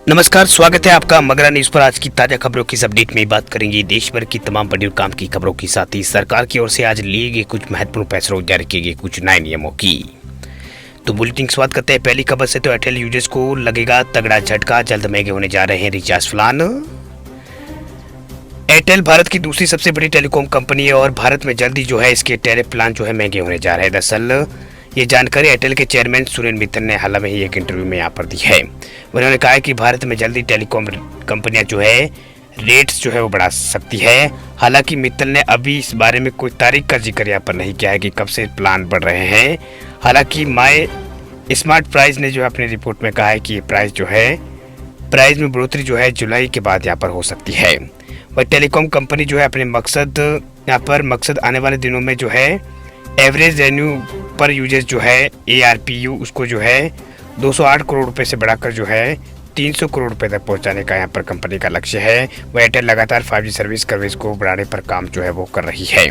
नमस्कार, स्वागत है आपका मगरा न्यूज पर। आज की ताजा खबरों की इस अपडेट में बात करेंगे देश भर की तमाम बड़ी और काम की खबरों के साथ ही सरकार की ओर से आज लिए गए कुछ महत्वपूर्ण फैसलों जारी किए गए कुछ नए नियमों की। तो बुलेटिन की शुरुआत करते हैं पहली खबर से। तो एयरटेल यूजर्स को लगेगा तगड़ा झटका, जल्द महंगे होने जा रहे हैं रिचार्ज प्लान। एयरटेल भारत की दूसरी सबसे बड़ी टेलीकॉम कंपनी है और भारत में जल्दी जो है इसके टैरिफ प्लान जो है महंगे होने जा रहे हैं। दरअसल ये जानकारी एयरटेल के चेयरमैन सुरेन मित्तल ने हाल में ही एक इंटरव्यू में यहाँ पर दी है। उन्होंने कहा कि भारत में जल्दी टेलीकॉम कंपनियां जो है रेट्स जो है वो बढ़ा सकती है। हालांकि मित्तल ने अभी इस बारे में कोई तारीख का जिक्र यहाँ पर नहीं किया है कि कब से प्लान बढ़ रहे हैं। हालांकि माई स्मार्ट प्राइस ने जो है अपनी रिपोर्ट में कहा है कि प्राइस में बढ़ोतरी जो है जुलाई के बाद यहाँ पर हो सकती है। वह टेलीकॉम कंपनी जो है अपने मकसद आने वाले दिनों में जो है एवरेज रेवेन्यू पर यूजर्स जो है ARPU उसको जो है 208 करोड़ रुपए से बढ़ाकर जो है 300 करोड़ रुपए तक पहुंचाने का यहाँ पर कंपनी का लक्ष्य है। वह एयरटेल लगातार 5G सर्विस कवरेज को बढ़ाने पर काम जो है वो कर रही है।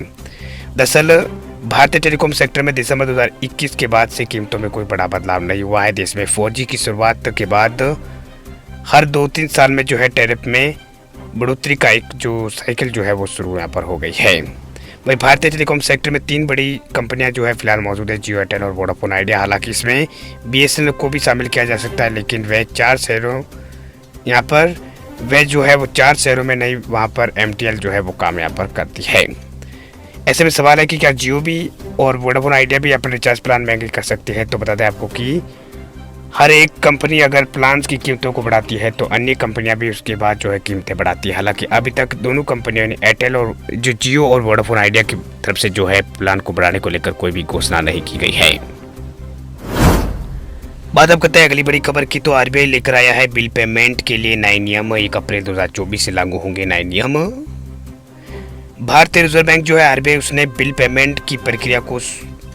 दरअसल भारतीय टेलीकॉम सेक्टर में दिसंबर 2021 के बाद से कीमतों में कोई बड़ा बदलाव नहीं हुआ है। देश में 4G की शुरुआत के बाद हर 2-3 साल में जो है टैरिफ में बढ़ोतरी का एक जो साइकिल जो है वो शुरू यहाँ पर हो गई है। वही भारतीय टेलीकॉम सेक्टर में 3 बड़ी कंपनियां जो है फिलहाल मौजूद है, जियो, एयरटेल और वोडाफोन आइडिया। हालांकि इसमें BSNL को भी शामिल किया जा सकता है, लेकिन वह 4 शहरों में नहीं, वहां पर MTL जो है वो काम यहाँ पर करती है। ऐसे में सवाल है कि क्या जियो भी और वोडाफोन आइडिया भी अपने रिचार्ज प्लान महंगे कर सकती है। तो बता दें आपको कि हर एक कंपनी अगर प्लान की कीमतों को बढ़ाती है तो अन्य कंपनियां भी उसके बाद जो है कीमतें बढ़ाती है। हालांकि अभी तक दोनों कंपनियों ने एयरटेल और जो जियो और वोडाफोन आइडिया की तरफ से जो है प्लान को बढ़ाने को लेकर कोई भी घोषणा नहीं की गई है। बात अब करते हैं अगली बड़ी खबर की। तो RBI लेकर आया है बिल पेमेंट के लिए नए नियम। 1 अप्रैल 2024 से लागू होंगे नए नियम। भारतीय रिजर्व बैंक जो है RBI उसने बिल पेमेंट की प्रक्रिया को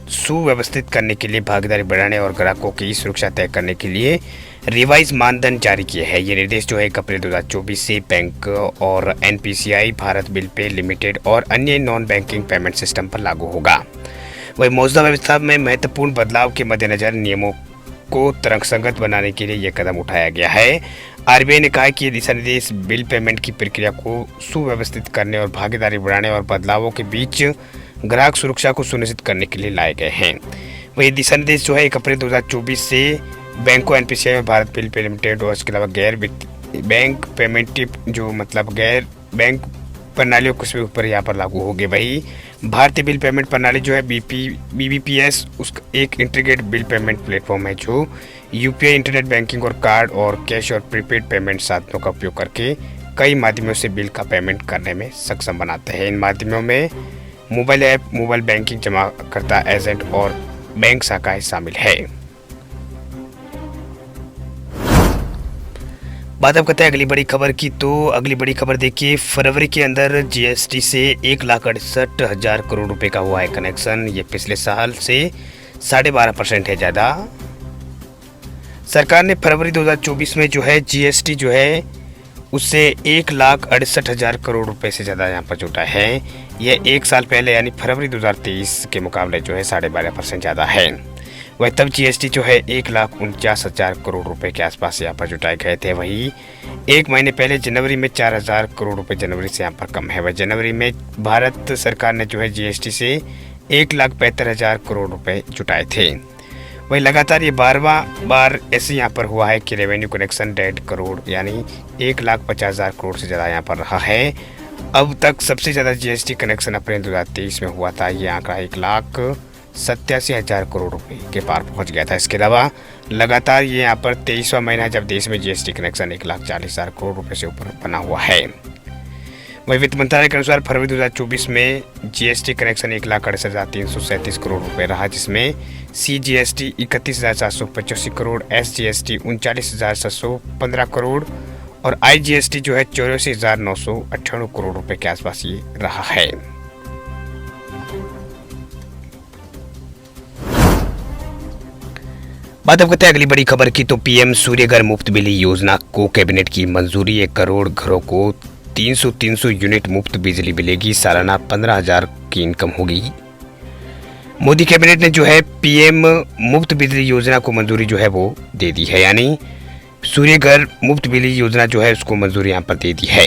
सुव्यवस्थित करने के लिए, भागीदारी बढ़ाने और ग्राहकों की सुरक्षा तय करने के लिए रिवाइज मानदंड जारी किए हैं। ये निर्देश जो है 1 अप्रैल 2024 से बैंक और NPCI, Bharat bill pay limited और अन्य नॉन बैंकिंग पेमेंट सिस्टम पर लागू होगा। वही मौजूदा व्यवस्था में महत्वपूर्ण बदलाव के मद्देनजर नियमों को तर्कसंगत बनाने के लिए यह कदम उठाया गया है। RBI ने कहा कि ये दिशा निर्देश बिल पेमेंट की प्रक्रिया को सुव्यवस्थित करने और भागीदारी बढ़ाने और बदलावों के बीच ग्राहक सुरक्षा को सुनिश्चित करने के लिए लाए गए हैं। वही दिशा निर्देश जो है 1 अप्रैल 2024 से बैंकों, NPCI और भारत बिल पे लिमिटेड और इसके अलावा गैर बैंक प्रणालियों के ऊपर यहाँ पर लागू होंगे। वही भारतीय बिल पेमेंट प्रणाली जो है BBPS एक इंटीग्रेटेड बिल पेमेंट प्लेटफॉर्म है जो UPI, इंटरनेट बैंकिंग और कार्ड और कैश और प्रीपेड पेमेंट साधनों का उपयोग करके कई माध्यमों से बिल का पेमेंट करने में सक्षम बनाते हैं। इन माध्यमों में मोबाइल ऐप, मोबाइल बैंकिंग, जमाकर्ता एजेंट और बैंक शाखाएं शामिल है। बात अब करते हैं अगली बड़ी खबर की। तो अगली बड़ी खबर देखिए, फरवरी के अंदर GST से 1,68,000 करोड़ रुपए का हुआ है कनेक्शन। ये पिछले साल से 12.5% है ज़्यादा। सरकार ने फरवरी 2024 में जो है GST जो है उससे 1,68,000 करोड़ रुपए से ज़्यादा यहाँ पर जुटा है। यह 1 साल पहले यानी फरवरी 2023 के मुकाबले जो है 12.5% ज़्यादा है। वह तब GST जो है 1,49,000 करोड़ रुपए के आसपास यहाँ पर जुटाए गए थे। वही एक महीने पहले जनवरी में 4,000 करोड़ रुपए जनवरी से यहाँ पर कम है। वह जनवरी में भारत सरकार ने जो है GST से 1,72,000 करोड़ रुपए जुटाए थे। वही लगातार ये 12वां बार ऐसे यहाँ पर हुआ है कि रेवेन्यू कनेक्शन 1.5 करोड़ यानी 1,50,000 करोड़ से ज़्यादा यहाँ पर रहा है। अब तक सबसे ज़्यादा GST कनेक्शन अप्रैल 2023 में हुआ था। ये आंकड़ा 1,87,000 करोड़ रुपए के पार पहुँच गया था। इसके अलावा लगातार ये यहाँ पर 23वां महीना जब देश में GST कनेक्शन 1,40,000 करोड़ रुपये से ऊपर बना हुआ है। वही वित्त मंत्रालय के अनुसार फरवरी 2024 में GST कनेक्शन 1,68,337 करोड़ रुपए रहा, जिसमें CGST 31,785 करोड़, SGST 39,715 करोड़ और IGST जो है 84,998 करोड़ रुपए के आसपास ये रहा है। बात अब करते हैं अगली बड़ी खबर की। तो PM सूर्यघर मुफ्त बिजली योजना को कैबिनेट की मंजूरी। 1 करोड़ घरों को 300 यूनिट मुफ्त बिजली मिलेगी। सालाना 15,000 की इनकम होगी। मोदी कैबिनेट ने जो है PM मुफ्त बिजली योजना को मंजूरी जो है वो दे दी है। यानी सूर्य घर मुफ्त बिजली योजना जो है उसको मंजूरी यहाँ पर दे दी है।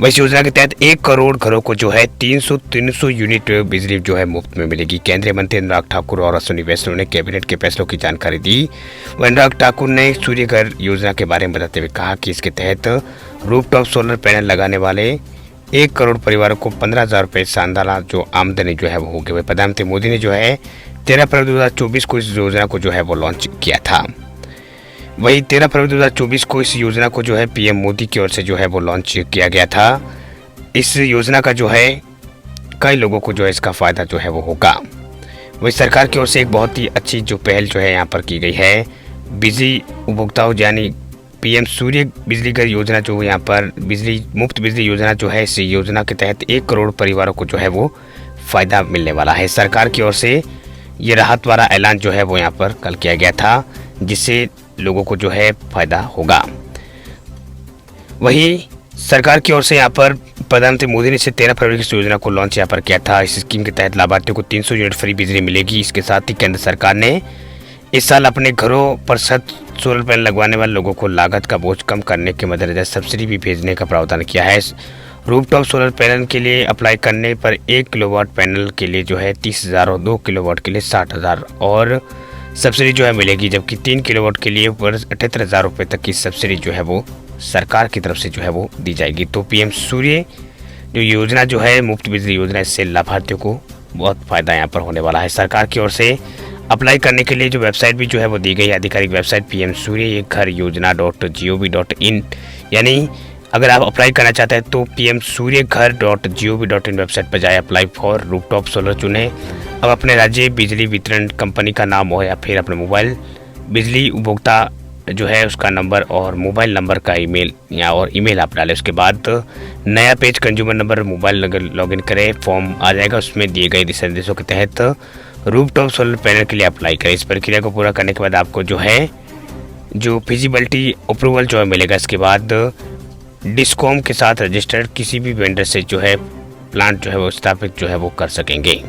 वह इस योजना के तहत 1 करोड़ घरों को जो है 300 यूनिट बिजली जो है मुफ्त में मिलेगी। केंद्रीय मंत्री अनुराग ठाकुर और अश्विनी वैष्णव ने कैबिनेट के फैसलों की जानकारी दी। अनुराग ठाकुर ने सूर्य घर योजना के बारे में बताते हुए कहा कि इसके तहत रूफटॉप सोलर पैनल लगाने वाले 1 करोड़ परिवारों को 15,000 रुपये शानदार जो आमदनी जो है वो होगी। वही प्रधानमंत्री मोदी ने जो है 13 फरवरी 2024 को इस योजना को जो है वो लॉन्च किया था। वही 13 फरवरी 2024 को इस योजना को जो है पीएम मोदी की ओर से जो है वो लॉन्च किया गया था। इस योजना का जो है कई लोगों को जो है इसका फ़ायदा जो है वो होगा। वही सरकार की ओर से एक बहुत ही अच्छी जो पहल जो है यहाँ पर की गई है। बिजली उपभोक्ताओं यानी पीएम सूर्य बिजली घर योजना जो यहाँ पर मुफ्त बिजली योजना जो है, इस योजना के तहत 1 करोड़ परिवारों को जो है वो फ़ायदा मिलने वाला है। सरकार की ओर से ये राहत वाला ऐलान जो है वो यहाँ पर कल किया गया था, जिससे लोगों को जो है फायदा होगा। वही सरकार की ओर से यहाँ पर प्रधानमंत्री मोदी ने इसे 13 फरवरी की इस योजना को लॉन्च यहाँ पर किया था। इस स्कीम के तहत लाभार्थियों को 300 यूनिट फ्री बिजली मिलेगी। इसके साथ ही केंद्र सरकार ने इस साल अपने घरों पर सोलर पैनल लगवाने वाले लोगों को लागत का बोझ कम करने के मद्देनजर सब्सिडी भी भेजने का प्रावधान किया है। रूफटॉप सोलर पैनल के लिए अप्लाई करने पर 1 किलोवाट पैनल के लिए जो है 30,000 और 2 किलोवाट के लिए 60,000 और सब्सिडी जो है मिलेगी, जबकि 3 किलोवाट के लिए 78,000 रुपये तक की सब्सिडी जो है वो सरकार की तरफ से जो है वो दी जाएगी। तो पीएम सूर्य जो योजना जो है मुफ्त बिजली योजना, इससे लाभार्थियों को बहुत फ़ायदा यहाँ पर होने वाला है। सरकार की ओर से अप्लाई करने के लिए जो वेबसाइट भी जो है वो दी गई है, आधिकारिक वेबसाइट पीएम सूर्य घर योजना .gov.in, यानी अगर आप अप्लाई करना चाहते हैं तो पीएम सूर्य घर .gov.in वेबसाइट पर जाए, अप्लाई फॉर रूफटॉप सोलर चुनें। अब अपने राज्य बिजली वितरण कंपनी का नाम हो या फिर अपने मोबाइल बिजली उपभोक्ता जो है उसका नंबर और मोबाइल नंबर का ईमेल आप डालें। उसके बाद नया page consumer number mobile login करें, फॉर्म आ जाएगा। उसमें दिए गए दिशा निर्देशों के तहत रूफटॉप सोलर पैनल के लिए अप्लाई करें। इस प्रक्रिया को पूरा करने के बाद आपको जो है जो फिजिबिलिटी अप्रूवल जो है मिलेगा। इसके बाद डिस्कॉम के साथ रजिस्टर्ड किसी भी वेंडर से जो है प्लांट जो है वो स्थापित जो है वो कर सकेंगे।